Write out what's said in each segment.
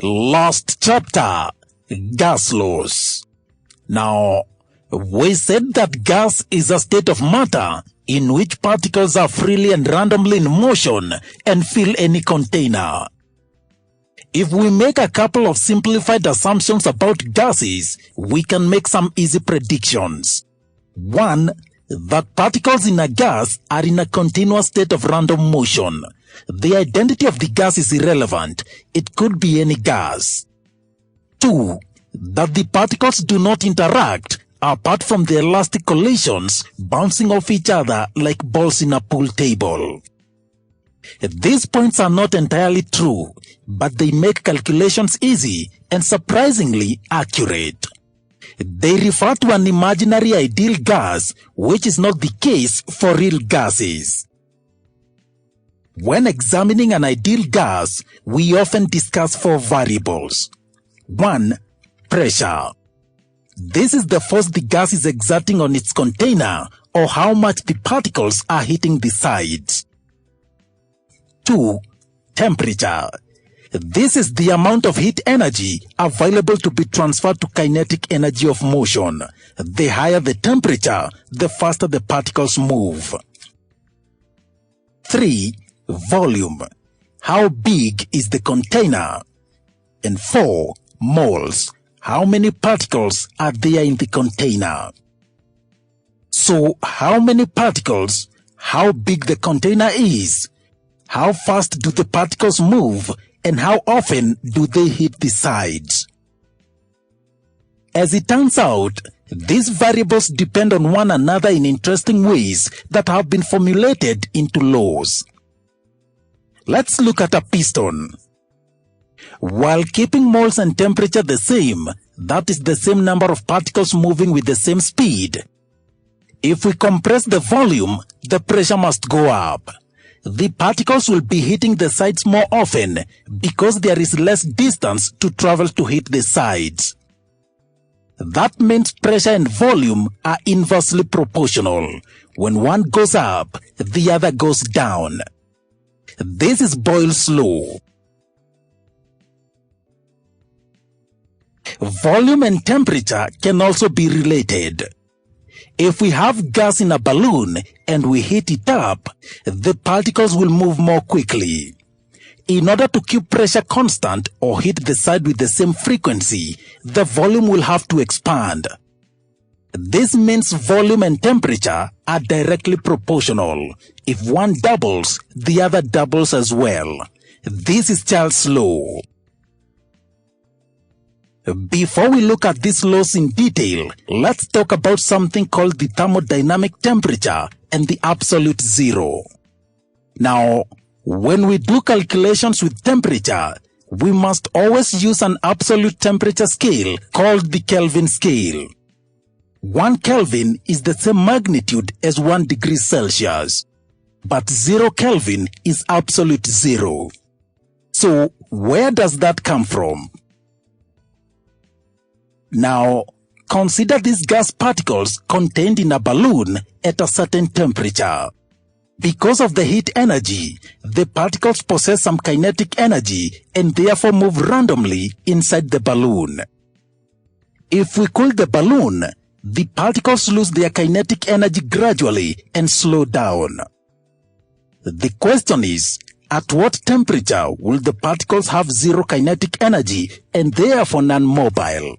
Last chapter, gas laws. Now, we said that gas is a state of matter in which particles are freely and randomly in motion and fill any container. If we make a couple of simplified assumptions about gases, we can make some easy predictions. 1. That particles in a gas are in a continuous state of random motion. The identity of the gas is irrelevant. It could be any gas. 2. That the particles do not interact apart from the elastic collisions bouncing off each other like balls in a pool table. These points are not entirely true, but they make calculations easy and surprisingly accurate. They refer to an imaginary ideal gas, which is not the case for real gases. When examining an ideal gas, we often discuss 4 variables. 1. Pressure. This is the force the gas is exerting on its container, or how much the particles are hitting the sides. 2. Temperature. This is the amount of heat energy available to be transferred to kinetic energy of motion. The higher the temperature, the faster the particles move. 3. Volume. How big is the container? And 4. Moles. How many particles are there in the container? So, how many particles? How big the container is? How fast do the particles move? And how often do they hit the sides? As it turns out, these variables depend on one another in interesting ways that have been formulated into laws. Let's look at a piston. While keeping moles and temperature the same, that is the same number of particles moving with the same speed. If we compress the volume, the pressure must go up. The particles will be hitting the sides more often because there is less distance to travel to hit the sides. That means pressure and volume are inversely proportional. When one goes up, the other goes down. This is Boyle's law. Volume and temperature can also be related. If we have gas in a balloon and we heat it up, the particles will move more quickly. In order to keep pressure constant or hit the side with the same frequency, the volume will have to expand. This means volume and temperature are directly proportional. If one doubles, the other doubles as well. This is Charles' law. Before we look at these laws in detail, let's talk about something called the thermodynamic temperature and the absolute zero. Now, when we do calculations with temperature, we must always use an absolute temperature scale called the Kelvin scale. 1 Kelvin is the same magnitude as 1 degree Celsius, but 0 Kelvin is absolute zero. So, where does that come from? Now, consider these gas particles contained in a balloon at a certain temperature. Because of the heat energy, the particles possess some kinetic energy and therefore move randomly inside the balloon. If we cool the balloon, the particles lose their kinetic energy gradually and slow down. The question is, at what temperature will the particles have zero kinetic energy and therefore non-mobile?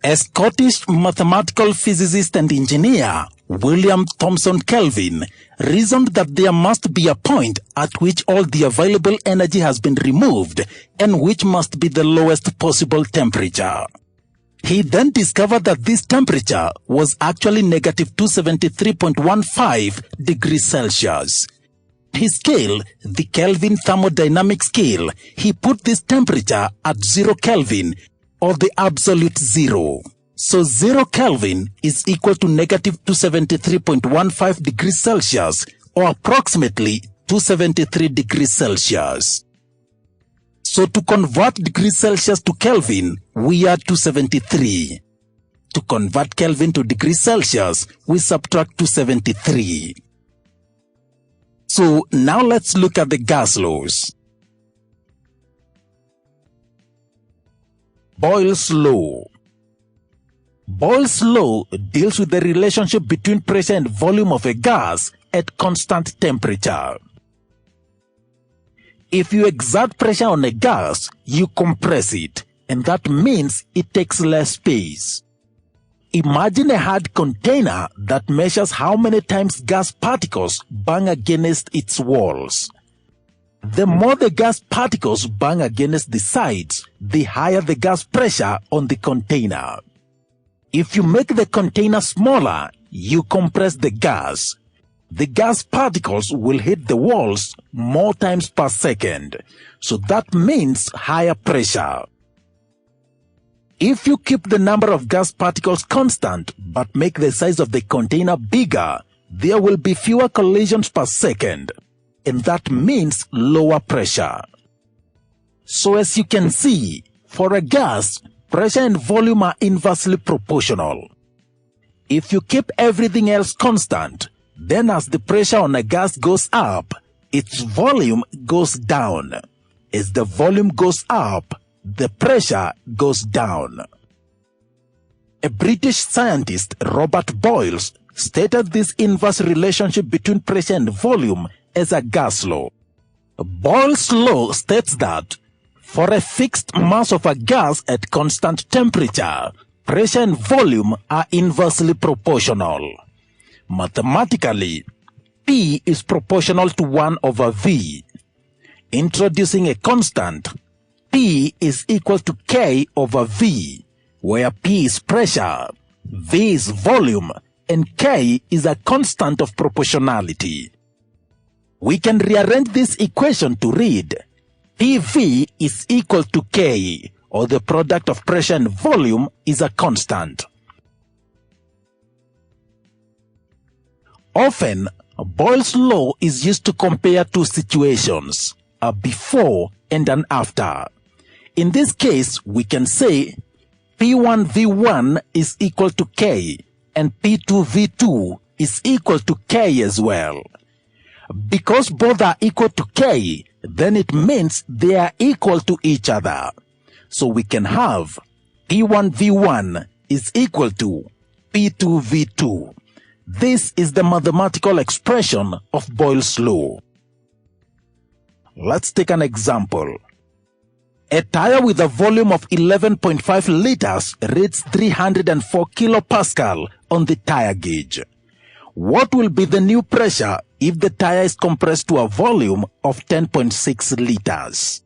A Scottish mathematical physicist and engineer, William Thomson Kelvin, reasoned that there must be a point at which all the available energy has been removed and which must be the lowest possible temperature. He then discovered that this temperature was actually negative 273.15 degrees Celsius. His scale, the Kelvin thermodynamic scale, he put this temperature at 0 Kelvin, or the absolute zero. So 0 Kelvin is equal to negative 273.15 degrees Celsius, or approximately 273 degrees Celsius. So to convert degrees Celsius to Kelvin, we add 273. To convert Kelvin to degrees Celsius, we subtract 273. So now let's look at the gas laws. Boyle's law. Boyle's law deals with the relationship between pressure and volume of a gas at constant temperature. If you exert pressure on a gas, you compress it, and that means it takes less space. Imagine a hard container that measures how many times gas particles bang against its walls. The more the gas particles bang against the sides, the higher the gas pressure on the container. If you make the container smaller, you compress the gas. The gas particles will hit the walls more times per second, so that means higher pressure. If you keep the number of gas particles constant but make the size of the container bigger, there will be fewer collisions per second, and that means lower pressure. So as you can see, for a gas, pressure and volume are inversely proportional. If you keep everything else constant, then as the pressure on a gas goes up, its volume goes down. As the volume goes up, the pressure goes down. A British scientist, Robert Boyle, stated this inverse relationship between pressure and volume as a gas law. Boyle's law states that for a fixed mass of a gas at constant temperature, pressure and volume are inversely proportional. Mathematically, P is proportional to 1 over V. Introducing a constant, P is equal to K over V, where P is pressure, V is volume, and K is a constant of proportionality. We can rearrange this equation to read PV is equal to K, or the product of pressure and volume is a constant. Often, Boyle's law is used to compare two situations, a before and an after. In this case, we can say P1V1 is equal to K and P2V2 is equal to K as well. Because both are equal to K, then it means they are equal to each other. So we can have P1V1 is equal to P2V2. This is the mathematical expression of Boyle's law. Let's take an example. A tire with a volume of 11.5 liters reads 304 kilopascal on the tire gauge. What will be the new pressure if the tire is compressed to a volume of 10.6 liters?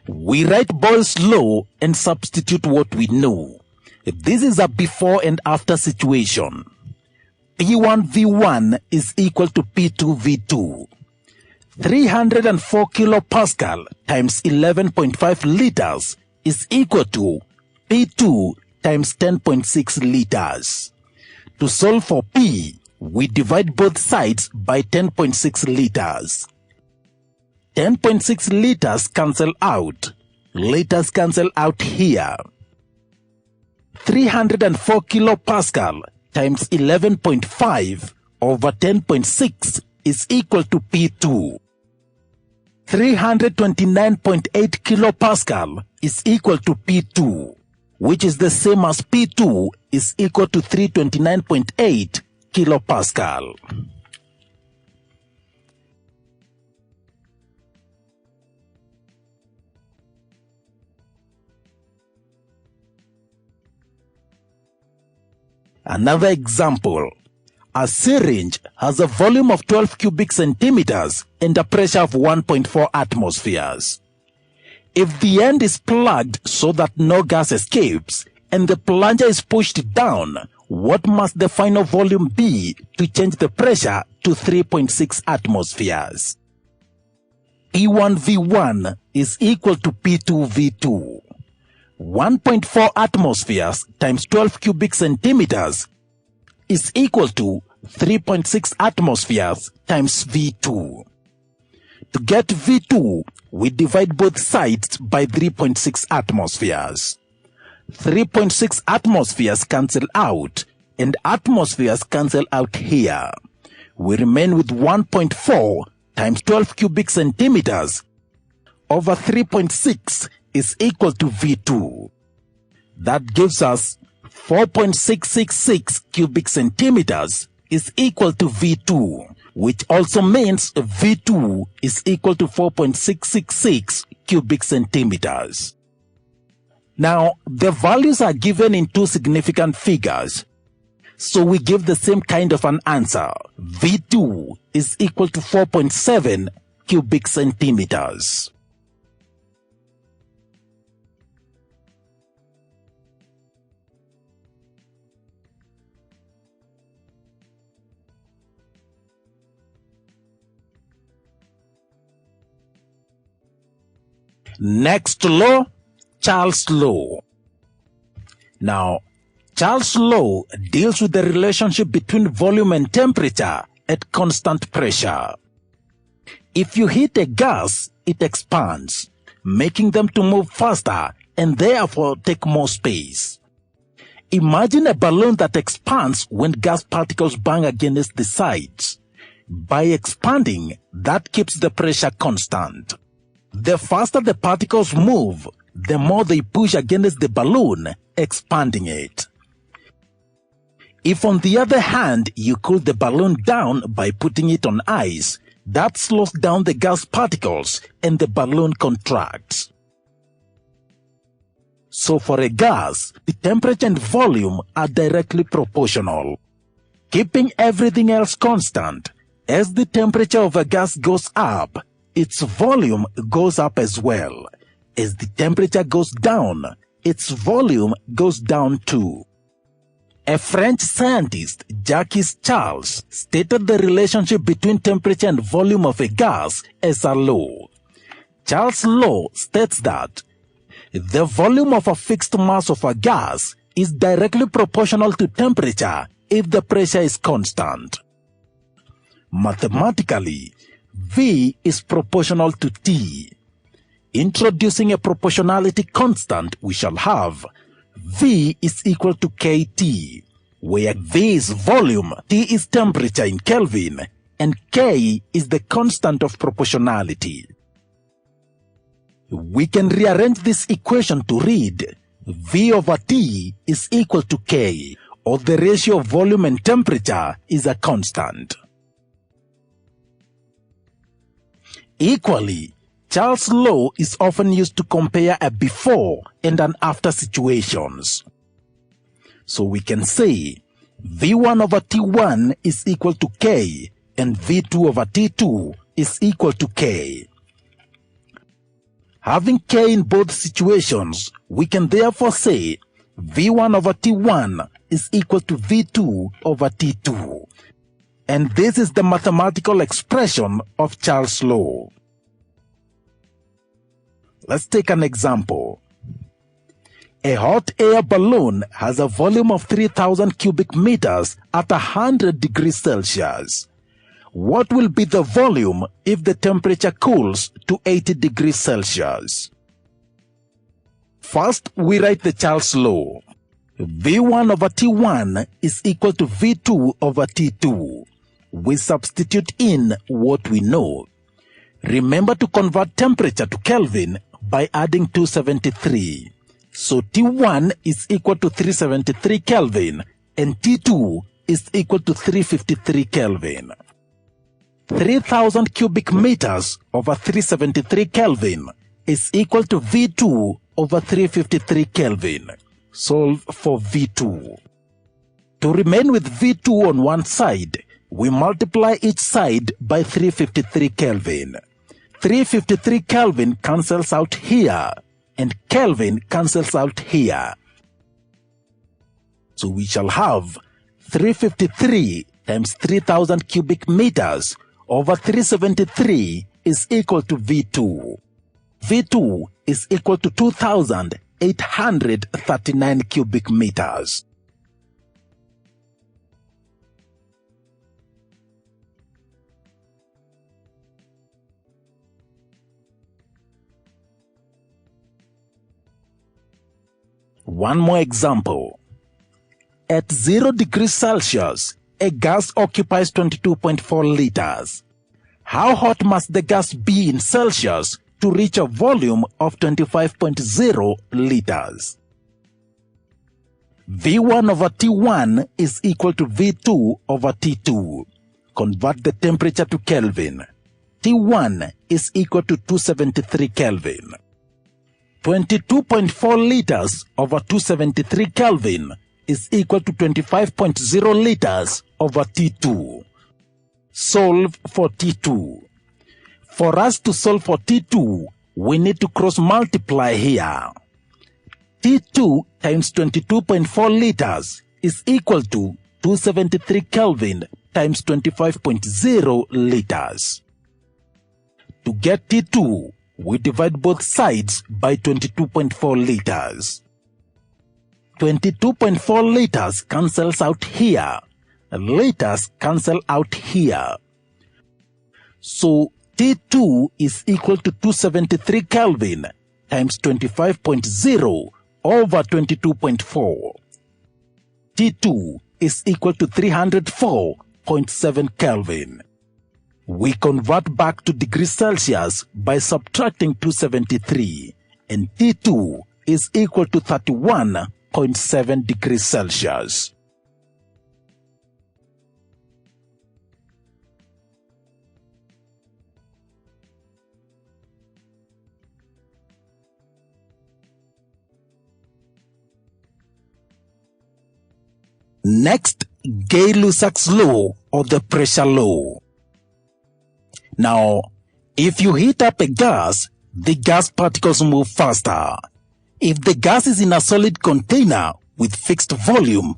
We write Boyle's law and substitute what we know. This is a before and after situation. P1V1 is equal to P2V2. 304 kilopascal times 11.5 liters is equal to P2 times 10.6 liters. To solve for P, we divide both sides by 10.6 liters. 10.6 liters cancel out. Liters cancel out here. 304 kilopascal times 11.5 over 10.6 is equal to P2. 329.8 kilopascal is equal to P2, which is the same as P2 is equal to 329.8 kilopascal. Another example. A syringe has a volume of 12 cubic centimeters and a pressure of 1.4 atmospheres. If the end is plugged so that no gas escapes and the plunger is pushed down, what must the final volume be to change the pressure to 3.6 atmospheres? P1V1 is equal to P2V2. 1.4 atmospheres times 12 cubic centimeters is equal to 3.6 atmospheres times V2. To get V2, we divide both sides by 3.6 atmospheres. 3.6 atmospheres cancel out, and atmospheres cancel out here. We remain with 1.4 times 12 cubic centimeters over 3.6 is equal to V2. That gives us 4.666 cubic centimeters is equal to V2, which also means V2 is equal to 4.666 cubic centimeters. Now, the values are given in two significant figures, so we give the same kind of an answer. V2 is equal to 4.7 cubic centimeters. Next law, Charles' law. Now, Charles' law deals with the relationship between volume and temperature at constant pressure. If you heat a gas, it expands, making them to move faster and therefore take more space. Imagine a balloon that expands when gas particles bang against the sides. By expanding, that keeps the pressure constant. The faster the particles move, the more they push against the balloon, expanding it. If on the other hand, you cool the balloon down by putting it on ice, that slows down the gas particles and the balloon contracts. So for a gas, the temperature and volume are directly proportional. Keeping everything else constant, as the temperature of a gas goes up, its volume goes up as well. As the temperature goes down, its volume goes down too. A French scientist, Jacques Charles, stated the relationship between temperature and volume of a gas as a law. Charles' law states that the volume of a fixed mass of a gas is directly proportional to temperature if the pressure is constant. Mathematically, V is proportional to T. Introducing a proportionality constant, we shall have V is equal to KT, where V is volume, T is temperature in Kelvin, and K is the constant of proportionality. We can rearrange this equation to read V over T is equal to K, or the ratio of volume and temperature is a constant. Equally, Charles' law is often used to compare a before and an after situations. So we can say V1 over T1 is equal to K and V2 over T2 is equal to K. Having K in both situations, we can therefore say V1 over T1 is equal to V2 over T2. And this is the mathematical expression of Charles' law. Let's take an example. A hot air balloon has a volume of 3,000 cubic meters at 100 degrees Celsius. What will be the volume if the temperature cools to 80 degrees Celsius? First, we write the Charles' law. V1 over T1 is equal to V2 over T2. We substitute in what we know. Remember to convert temperature to Kelvin by adding 273. So T1 is equal to 373 Kelvin and T2 is equal to 353 Kelvin. 3,000 cubic meters over 373 Kelvin is equal to V2 over 353 Kelvin. Solve for V2. To remain with V2 on one side, we multiply each side by 353 Kelvin. 353 Kelvin cancels out here, and Kelvin cancels out here. So we shall have 353 times 3,000 cubic meters over 373 is equal to V2. V2 is equal to 2,839 cubic meters. One more example. At 0 degrees Celsius, a gas occupies 22.4 liters. How hot must the gas be in Celsius to reach a volume of 25.0 liters. V1 over T1 is equal to V2 over T2. Convert the temperature to Kelvin. T1 is equal to 273 Kelvin. 22.4 liters over 273 Kelvin is equal to 25.0 liters over T2. Solve for T2. For us to solve for T2, we need to cross multiply here. T2 times 22.4 liters is equal to 273 Kelvin times 25.0 liters. To get T2, we divide both sides by 22.4 liters. 22.4 liters cancels out here. Liters cancel out here. So T2 is equal to 273 Kelvin times 25.0 over 22.4. T2 is equal to 304.7 Kelvin. We convert back to degrees Celsius by subtracting 273, and T2 is equal to 31.7 degrees Celsius. Next, Gay-Lussac's law, or the pressure law. Now, if you heat up a gas, the gas particles move faster. If the gas is in a solid container with fixed volume,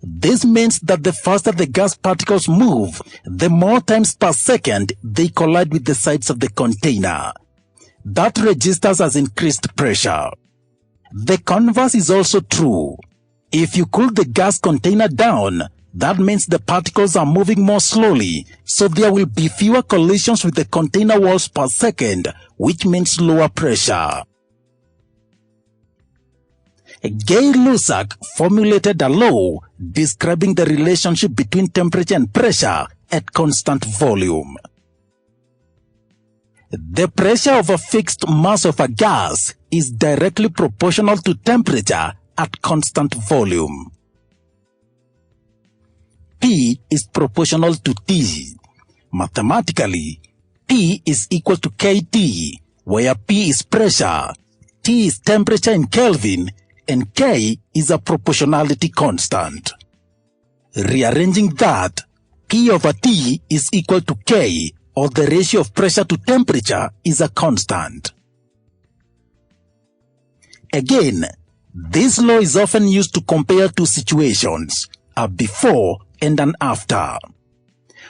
this means that the faster the gas particles move, the more times per second they collide with the sides of the container. That registers as increased pressure. The converse is also true. If you cool the gas container down, that means the particles are moving more slowly, so there will be fewer collisions with the container walls per second, which means lower pressure. Gay-Lussac formulated a law describing the relationship between temperature and pressure at constant volume. The pressure of a fixed mass of a gas is directly proportional to temperature at constant volume. P is proportional to T. Mathematically, P is equal to KT, where P is pressure, T is temperature in Kelvin, and K is a proportionality constant. Rearranging that, P over T is equal to K, or the ratio of pressure to temperature is a constant. Again, this law is often used to compare two situations, a before and an after.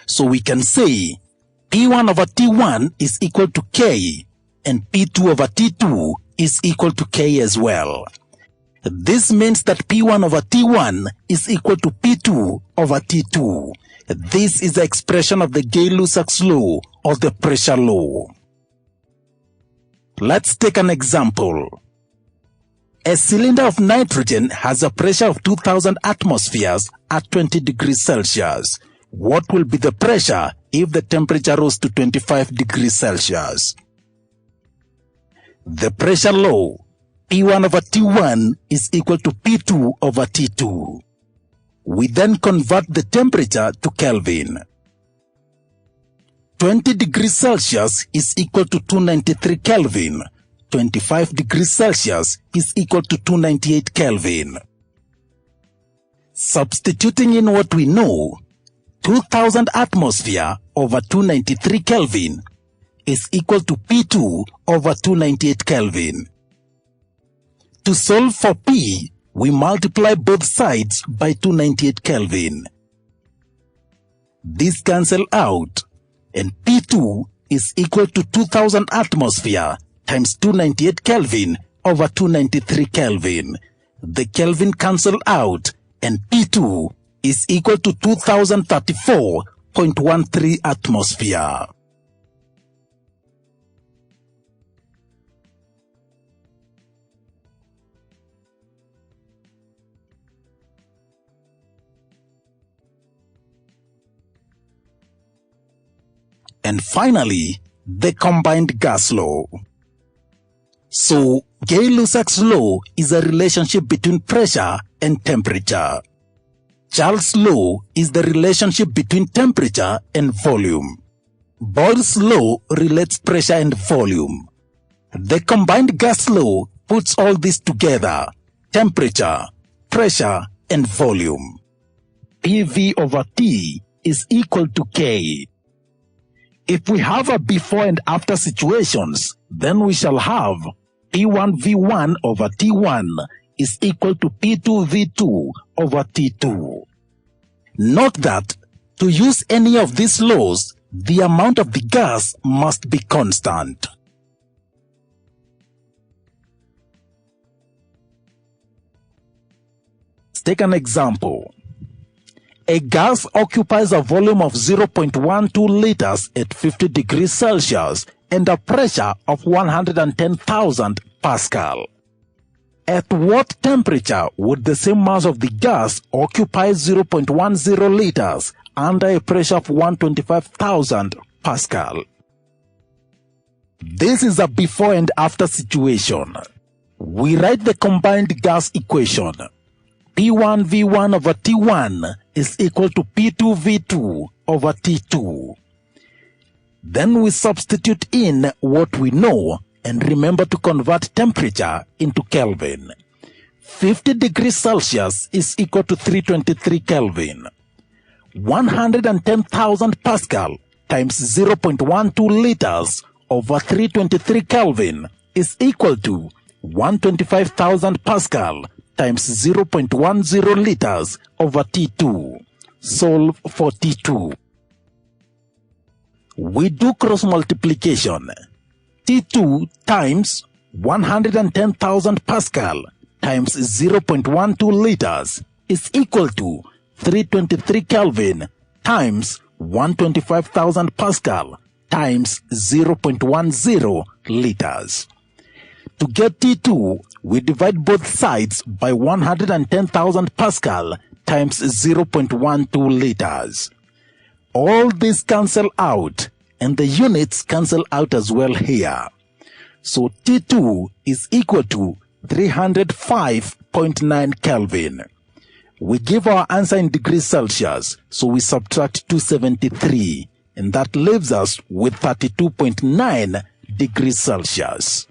So we can say P1 over T1 is equal to K, and P2 over T2 is equal to K as well. This means that P1 over T1 is equal to P2 over T2. This is the expression of the Gay-Lussac's law, or the pressure law. Let's take an example. A cylinder of nitrogen has a pressure of 2000 atmospheres at 20 degrees Celsius. What will be the pressure if the temperature rose to 25 degrees Celsius? The pressure law, P1 over T1 is equal to P2 over T2. We then convert the temperature to Kelvin. 20 degrees Celsius is equal to 293 Kelvin. 25 degrees Celsius is equal to 298 Kelvin. Substituting in what we know, 2000 atmosphere over 293 Kelvin is equal to P2 over 298 Kelvin. To solve for P, we multiply both sides by 298 Kelvin. These cancel out, and P2 is equal to 2000 atmosphere times 298 Kelvin over 293 Kelvin. The Kelvin cancel out, and P2 is equal to 2034.13 atmosphere. And finally, the combined gas law. So Gay-Lussac's law is a relationship between pressure and temperature. Charles' law is the relationship between temperature and volume. Boyle's law relates pressure and volume. The combined gas law puts all this together: temperature, pressure, and volume. PV over T is equal to K. If we have a before and after situations, then we shall have P1V1 over T1 is equal to P2V2 over T2. Note that to use any of these laws, the amount of the gas must be constant. Let's take an example. A gas occupies a volume of 0.12 liters at 50 degrees Celsius and a pressure of 110,000 Pascal. At what temperature would the same mass of the gas occupy 0.10 liters under a pressure of 125,000 Pascal? This is a before and after situation. We write the combined gas equation. P1V1 over T1 is equal to P2V2 over T2. Then we substitute in what we know and remember to convert temperature into Kelvin. 50 degrees Celsius is equal to 323 Kelvin. 110,000 Pascal times 0.12 liters over 323 Kelvin is equal to 125,000 Pascal times 0.10 liters over T2. Solve for T2. We do cross multiplication. T2 times 110,000 Pascal times 0.12 liters is equal to 323 Kelvin times 125,000 Pascal times 0.10 liters. To get T2, we divide both sides by 110,000 Pascal times 0.12 liters. All these cancel out, and the units cancel out as well here. So T2 is equal to 305.9 Kelvin. We give our answer in degrees Celsius, so we subtract 273, and that leaves us with 32.9 degrees Celsius.